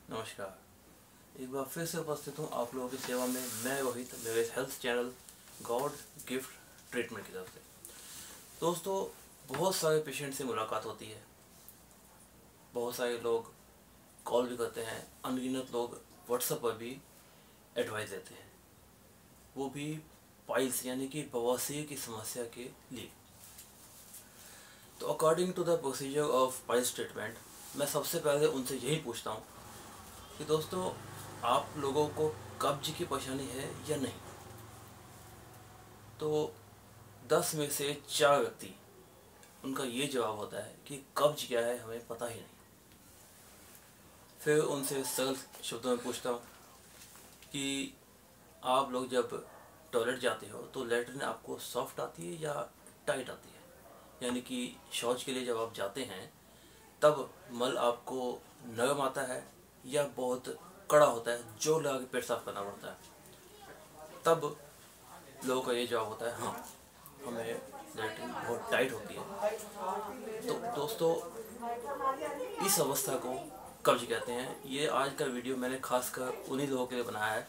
नमस्कार। एक बार फिर से उपस्थित हूँ आप लोगों की सेवा में। मैं रोहित, मेरे health channel God gift treatment की तरफ से। दोस्तों, बहुत सारे पेशेंट से मुलाकात होती है, बहुत सारे लोग कॉल भी करते हैं, अनगिनत लोग व्हाट्सएप पर भी एडवाइस देते हैं, वो भी पाइल्स यानी कि बवासीर की समस्या के लिए। तो according to the procedure of piles treatment, मैं सबसे पहले उनसे यही पूछता हूँ कि दोस्तों, आप लोगों को कब्ज की परेशानी है या नहीं। तो 10 में से 4 व्यक्ति, उनका ये जवाब होता है कि कब्ज क्या है हमें पता ही नहीं। फिर उनसे सरल शब्दों में पूछता हूँ कि आप लोग जब टॉयलेट जाते हो तो लेटरिन आपको सॉफ्ट आती है या टाइट आती है, यानी कि शौच के लिए जब आप जाते हैं तब मल आपको नरम आता है या बहुत कड़ा होता है, जोर लगा के पेट साफ करना पड़ता है। तब लोगों का ये जवाब होता है हाँ, हमें लेटरिन बहुत टाइट होती है। तो दोस्तों, इस अवस्था को कब्ज कहते हैं। ये आज का वीडियो मैंने खासकर उन्हीं लोगों के लिए बनाया है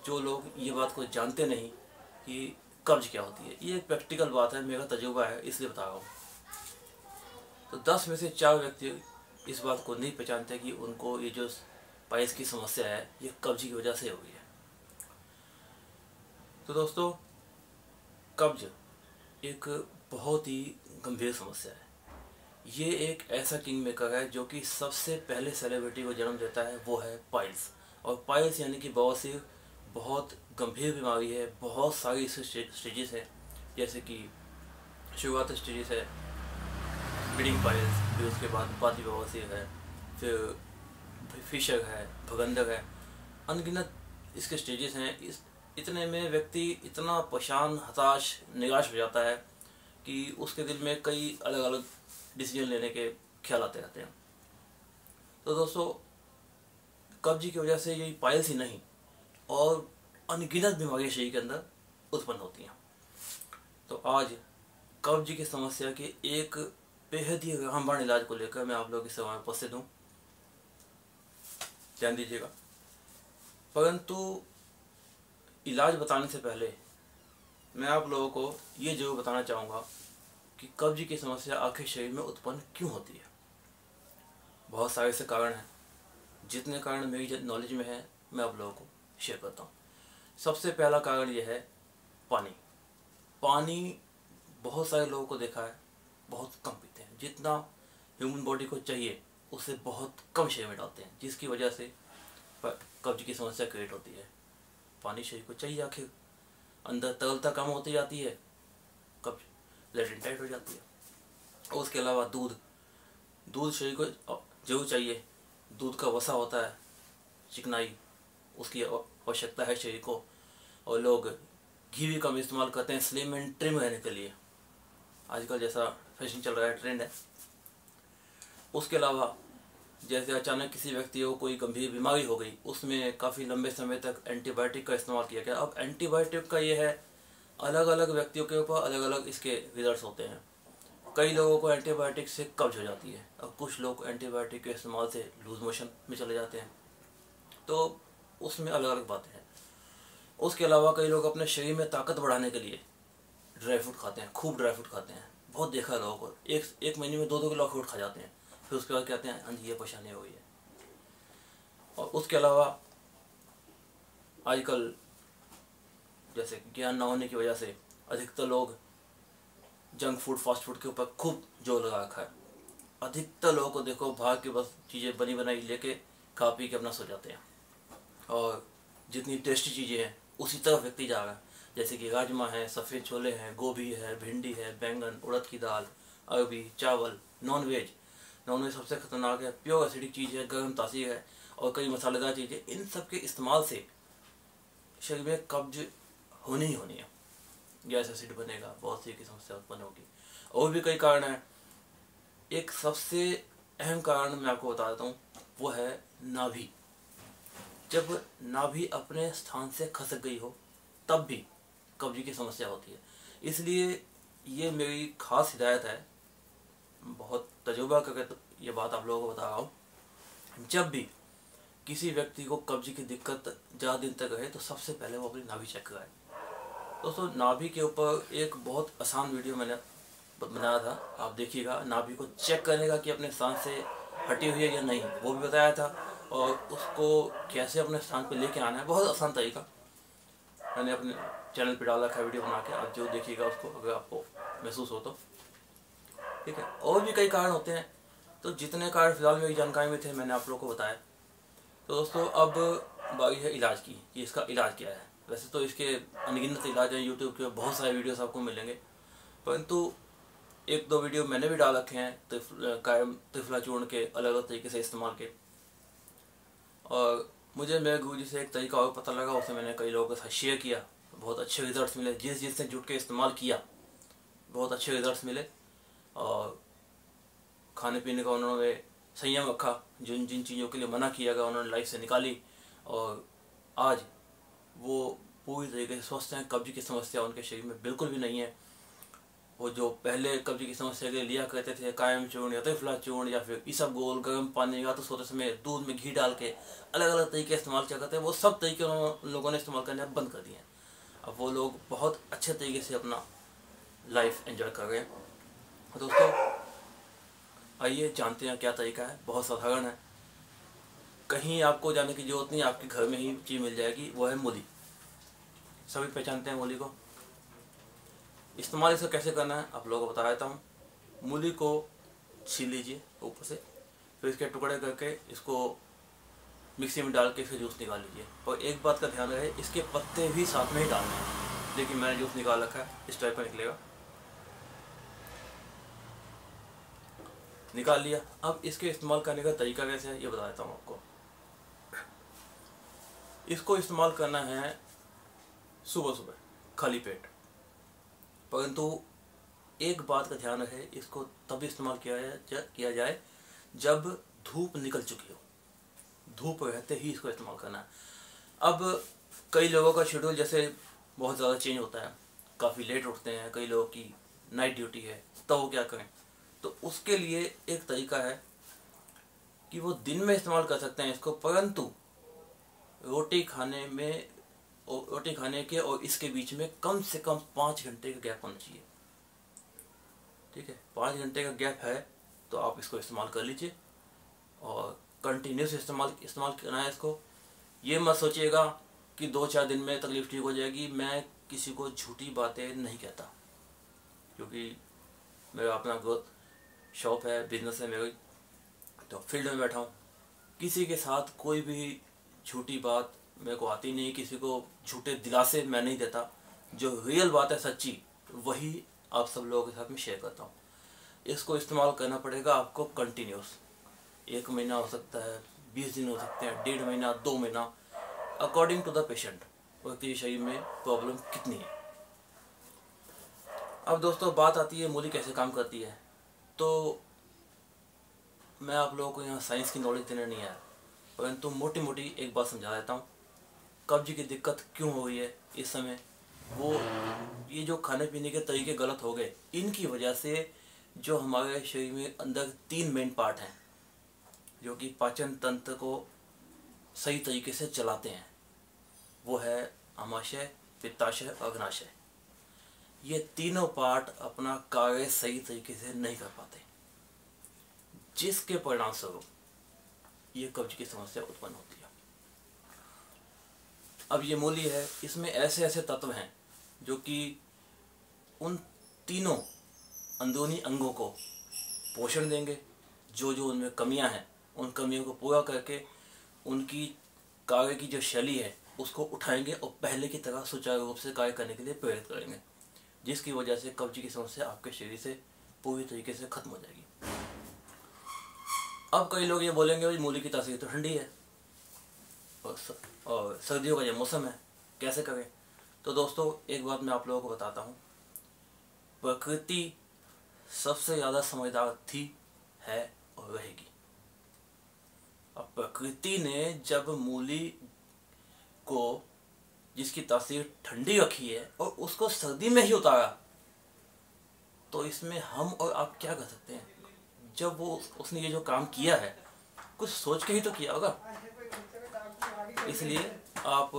जो लोग ये बात को जानते नहीं कि कब्ज क्या होती है। ये एक प्रैक्टिकल बात है, मेरा तजुर्बा है, इसलिए बता रहा हूँ। तो 10 में से 4 व्यक्ति इस बात को नहीं पहचानते कि उनको ये जो पाइल्स की समस्या है ये कब्ज की वजह से हो गई है। तो दोस्तों, कब्ज एक बहुत ही गंभीर समस्या है। ये एक ऐसा किंग मेकर है जो कि सबसे पहले सेलिब्रिटी को जन्म देता है, वो है पाइल्स। और पाइल्स यानी कि बवासीर बहुत गंभीर बीमारी है। बहुत सारी इसके स्टेजेस हैं, जैसे कि शुरुआत स्टेजेस है ब्लीडिंग पाइल्स, फिर उसके बाद बाती बवासीर है, फिर फिशर है, भगंदर है, अनगिनत इसके स्टेजेस हैं। इतने में व्यक्ति इतना परेशान, हताश, निराश हो जाता है कि उसके दिल में कई अलग अलग डिसीजन लेने के ख्याल आते रहते हैं। तो दोस्तों, कब्ज की वजह से यही पाइल्स ही नहीं और अनगिनत बीमारियां शरीर के अंदर उत्पन्न होती हैं। तो आज कब्ज की समस्या के एक बेहद ही रामबाण इलाज को लेकर मैं आप लोगों की सेवा में उपस्थित हूँ। ध्यान दीजिएगा। परंतु इलाज बताने से पहले मैं आप लोगों को ये जरूर बताना चाहूँगा कि कब्ज की समस्या आखिर शरीर में उत्पन्न क्यों होती है। बहुत सारे से कारण हैं, जितने कारण मेरी नॉलेज में है मैं आप लोगों को शेयर करता हूँ। सबसे पहला कारण यह है पानी। पानी बहुत सारे लोगों को देखा है बहुत कम पीते हैं, जितना ह्यूमन बॉडी को चाहिए उससे बहुत कम शरीर में डालते हैं, जिसकी वजह से कब्ज की समस्या क्रिएट होती है। पानी शरीर को चाहिए, आखिर अंदर तरलता कम होती जाती है, कब्ज लेटरिन टाइट हो जाती है। और उसके अलावा दूध शरीर को जरूर चाहिए। दूध का वसा होता है, चिकनाई, उसकी आवश्यकता है शरीर को। और लोग घी भी कम इस्तेमाल करते हैं स्लिम एंड ट्रिम रहने के लिए, आजकल जैसा फैशन चल रहा है, ट्रेंड है। उसके अलावा जैसे अचानक किसी व्यक्ति को कोई गंभीर बीमारी हो गई, उसमें काफ़ी लंबे समय तक एंटीबायोटिक का इस्तेमाल किया गया। अब एंटीबायोटिक का ये है, अलग अलग व्यक्तियों के ऊपर अलग अलग इसके रिजल्ट्स होते हैं। कई लोगों को एंटीबायोटिक से कब्ज हो जाती है, और कुछ लोग एंटीबायोटिक के इस्तेमाल से लूज मोशन में चले जाते हैं। तो उसमें अलग अलग बातें हैं। उसके अलावा कई लोग अपने शरीर में ताकत बढ़ाने के लिए ड्राई फ्रूट खाते हैं, खूब ड्राई फ्रूट खाते हैं। बहुत देखा है लोगों को, एक महीने में 2-2 किलो अखरोट खा जाते हैं, फिर उसके बाद कहते हैं हाँ जी ये परेशानी हो गई है। और उसके अलावा आजकल जैसे ज्ञान न होने की वजह से अधिकतर लोग जंक फूड, फास्ट फूड के ऊपर खूब जोर लगा रखा है। अधिकतर लोगों को देखो, बाहर की बस चीज़ें बनी बनाई लेके खा पी के अपना सो जाते हैं, और जितनी टेस्टी चीज़ें हैं उसी तरफ व्यक्ति जा रहा है। जैसे कि राजमा है, सफ़ेद छोले हैं, गोभी है, भिंडी है, बैंगन, उड़द की दाल, अरबी, चावल, नॉनवेज सबसे खतरनाक है, प्योर एसिडिक चीज़ है, गर्म तासीर है, और कई मसालेदार चीज़ें। इन सब के इस्तेमाल से शरीर में कब्ज होनी ही होनी है, गैस एसिड बनेगा, बहुत सी की समस्या उत्पन्न होगी। और भी कई कारण हैं। एक सबसे अहम कारण मैं आपको बता देता हूँ, वो है नाभि। जब नाभि अपने स्थान से खसक गई हो तब भी कब्ज की समस्या होती है। इसलिए ये मेरी खास हिदायत है, बहुत तजुर्बा करके ये बात आप लोगों को बता रहा हूँ। जब भी किसी व्यक्ति को कब्ज की दिक्कत ज़्यादा दिन तक रहे तो सबसे पहले वो अपनी नाभि चेक कराए। दोस्तों नाभि के ऊपर एक बहुत आसान वीडियो मैंने बनाया था, आप देखिएगा। नाभि को चेक करने का कि अपने स्थान से हटी हुई है या नहीं, वो भी बताया था, और उसको कैसे अपने स्थान पर लेके आना है, बहुत आसान तरीका मैंने अपने चैनल पे डाल रखा है वीडियो बना के। आप जो देखिएगा उसको, अगर आपको महसूस हो तो ठीक है। और भी कई कारण होते हैं, तो जितने कारण फिलहाल मेरी जानकारी में थे मैंने आप लोगों को बताया। तो दोस्तों अब बारी है इलाज की, कि इसका इलाज क्या है। वैसे तो इसके अनगिनत इलाज हैं, यूट्यूब के बहुत सारे वीडियोस आपको मिलेंगे, परंतु एक दो वीडियो मैंने भी डाल रखे हैं कायम त्रिफला चूर्ण के अलग अलग तरीके से इस्तेमाल के। और मुझे मेरे गुरुजी से एक तरीका और पता लगा, उसे मैंने कई लोगों के साथ शेयर किया, बहुत अच्छे रिजल्ट्स मिले। जिसने जुट के इस्तेमाल किया बहुत अच्छे रिजल्ट्स मिले, और खाने पीने का उन्होंने संयम रखा, जिन जिन चीज़ों के लिए मना किया गया उन्होंने लाइफ से निकाली, और आज वो पूरी तरीके से स्वस्थ हैं। कब्ज की समस्या उनके शरीर में बिल्कुल भी नहीं है। वो जो पहले कब्ज की समस्या के लिए लिया करते थे कायम चूर्ण या त्रिफला चूर्ण या फिर इसबगोल, गर्म पानी या तो सोते समय दूध में घी डाल के अलग अलग तरीके इस्तेमाल किया करते हैं, वो सब तरीके उन लोगों ने इस्तेमाल करना बंद कर दिए हैं। अब वो लोग बहुत अच्छे तरीके से अपना लाइफ एंजॉय कर रहे हैं। दोस्तों आइए जानते हैं क्या तरीका है, बहुत साधारण है, कहीं आपको जाने की जरूरत नहीं, आपके घर में ही चीज़ मिल जाएगी। वो है मूली। सभी पहचानते हैं मूली को। इस्तेमाल इसका कैसे करना है आप लोगों को बता देता हूँ। मूली को छील लीजिए ऊपर से, फिर इसके टुकड़े करके इसको मिक्सी में डाल के फिर जूस निकाल लीजिए। और एक बात का ध्यान रहे, इसके पत्ते भी साथ में ही डालने हैं। देखिए मैंने जूस निकाल रखा है, इस टाइप का निकलेगा, निकाल लिया। अब इसके इस्तेमाल करने का तरीका कैसे है ये बता देता हूँ आपको। इसको इस्तेमाल करना है सुबह सुबह खाली पेट, परंतु एक बात का ध्यान रहे, इसको तब इस्तेमाल किया जाए जब धूप निकल चुकी हो। धूप रहते ही इसको इस्तेमाल करना है। अब कई लोगों का शेड्यूल जैसे बहुत ज़्यादा चेंज होता है, काफ़ी लेट उठते हैं, कई लोगों की नाइट ड्यूटी है, तो वो क्या करें। तो उसके लिए एक तरीका है कि वो दिन में इस्तेमाल कर सकते हैं इसको, परंतु रोटी खाने के और इसके बीच में कम से कम 5 घंटे का गैप होना चाहिए। ठीक है, 5 घंटे का गैप है तो आप इसको इस्तेमाल कर लीजिए, और कंटिन्यूस इस्तेमाल करना है इसको। ये मत सोचिएगा कि 2-4 दिन में तकलीफ ठीक हो जाएगी। मैं किसी को झूठी बातें नहीं कहता, क्योंकि मेरा अपना ग्रोथ शॉप है, बिजनेस है मेरी, तो फील्ड में बैठा हूँ। किसी के साथ कोई भी झूठी बात मेरे को आती नहीं, किसी को झूठे दिलासे मैं नहीं देता। जो रियल बात है सच्ची, वही आप सब लोगों के साथ में शेयर करता हूँ। इसको इस्तेमाल करना पड़ेगा आपको कंटिन्यूस। 1 महीना हो सकता है, 20 दिन हो सकते हैं, 1.5 महीना, 2 महीना, अकॉर्डिंग टू द पेशेंट, व्यक्ति के शरीर में प्रॉब्लम कितनी है। अब दोस्तों बात आती है मूली कैसे काम करती है। तो मैं आप लोगों को यहाँ साइंस की नॉलेज देने नहीं आया, परंतु मोटी मोटी एक बात समझा देता हूँ। कब्ज की दिक्कत क्यों हो रही है इस समय, वो ये जो खाने पीने के तरीके गलत हो गए, इनकी वजह से जो हमारे शरीर में अंदर 3 मेन पार्ट हैं जो कि पाचन तंत्र को सही तरीके से चलाते हैं, वो है आमाशय, पित्ताशय और अग्नाशय। ये तीनों पार्ट अपना कार्य सही तरीके से नहीं कर पाते, जिसके परिणाम स्वरूप ये कब्ज की समस्या उत्पन्न होती है। अब ये मूली है, इसमें ऐसे ऐसे तत्व हैं जो कि उन तीनों अंदरूनी अंगों को पोषण देंगे। जो जो उनमें कमियां हैं, उन कमियों को पूरा करके उनकी कार्य की जो शैली है उसको उठाएंगे और पहले की तरह सुचारू रूप से कार्य करने के लिए प्रेरित करेंगे, जिसकी वजह से कब्ज की समस्या आपके शरीर से पूरी तरीके से खत्म हो जाएगी। अब कई लोग ये बोलेंगे भाई मूली की तासीर तो ठंडी है और सर्दियों का ये मौसम है, कैसे करें। तो दोस्तों एक बात मैं आप लोगों को बताता हूँ, प्रकृति सबसे ज़्यादा समझदार थी, है और रहेगी। अब प्रकृति ने जब मूली को, जिसकी तासीर ठंडी रखी है, और उसको सर्दी में ही उतारा, तो इसमें हम और आप क्या कर सकते हैं। जब वो उसने ये जो काम किया है कुछ सोच के ही तो किया होगा। इसलिए आप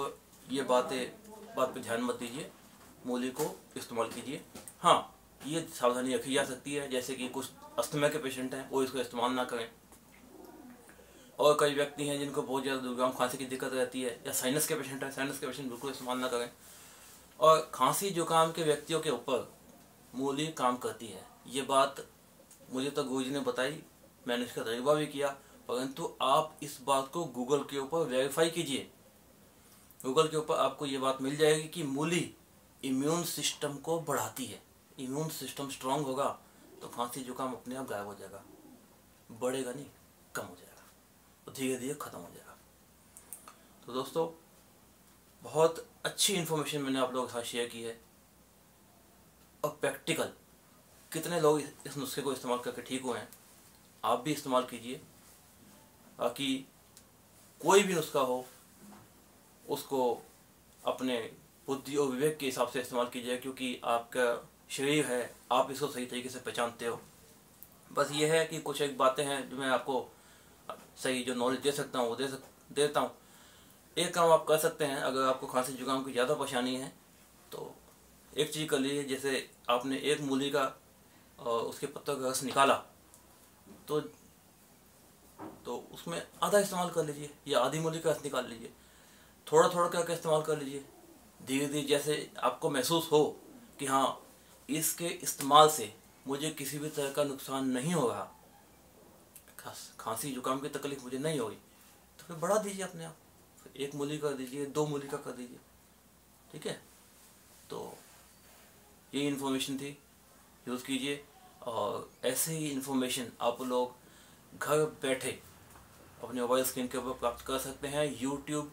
ये बात पे ध्यान मत दीजिए, मूली को इस्तेमाल कीजिए। हाँ, ये सावधानी रखी जा सकती है, जैसे कि कुछ अस्थमा के पेशेंट हैं वो इसको इस्तेमाल ना करें, और कई व्यक्ति हैं जिनको बहुत ज़्यादा जुकाम खांसी की दिक्कत रहती है, या साइनस के पेशेंट हैं, साइनस के पेशेंट बिल्कुल इस्तेमाल ना करें। और खांसी जुकाम के व्यक्तियों के ऊपर मूली काम करती है, ये बात मुझे तो गुरुजी ने बताई, मैंने इसका तजुर्बा भी किया, परंतु आप इस बात को गूगल के ऊपर वेरीफाई कीजिए। गूगल के ऊपर आपको ये बात मिल जाएगी कि मूली इम्यून सिस्टम को बढ़ाती है। इम्यून सिस्टम स्ट्रांग होगा तो खांसी जुकाम अपने आप गायब हो जाएगा, बढ़ेगा नहीं, कम हो जाएगा, तो धीरे धीरे ख़त्म हो जाएगा। तो दोस्तों, बहुत अच्छी इन्फॉर्मेशन मैंने आप लोगों के साथ शेयर की है, और प्रैक्टिकल कितने लोग इस नुस्खे को इस्तेमाल करके ठीक हुए हैं, आप भी इस्तेमाल कीजिए। ताकि कोई भी नुस्खा हो उसको अपने बुद्धि और विवेक के हिसाब से इस्तेमाल कीजिए, क्योंकि आपका शरीर है, आप इसको सही तरीके से पहचानते हो। बस ये है कि कुछ एक बातें हैं जो मैं आपको सही जो नॉलेज दे सकता हूँ वो देता हूँ। एक काम आप कर सकते हैं, अगर आपको खांसी जुकाम की ज़्यादा परेशानी है तो एक चीज़ कर लीजिए, जैसे आपने एक मूली का और उसके पत्तों का रस निकाला तो उसमें आधा इस्तेमाल कर लीजिए, या आधी मूली का रस निकाल लीजिए, थोड़ा थोड़ा करके इस्तेमाल कर लीजिए। धीरे धीरे जैसे आपको महसूस हो कि हाँ, इसके इस्तेमाल से मुझे किसी भी तरह का नुकसान नहीं हो रहा, खांसी जुकाम की तकलीफ मुझे नहीं होगी, तो फिर बढ़ा दीजिए अपने आप, फिर 1 मूली कर दीजिए, 2 मूली का कर दीजिए, ठीक है। तो ये इन्फॉर्मेशन थी, यूज़ कीजिए। और ऐसे ही इन्फॉर्मेशन आप लोग घर बैठे अपने मोबाइल स्क्रीन के ऊपर प्राप्त कर सकते हैं यूट्यूब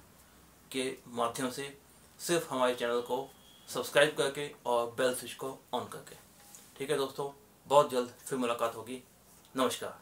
के माध्यम से, सिर्फ हमारे चैनल को सब्सक्राइब करके और बेल स्विच को ऑन करके। ठीक है दोस्तों, बहुत जल्द फिर मुलाकात होगी। नमस्कार।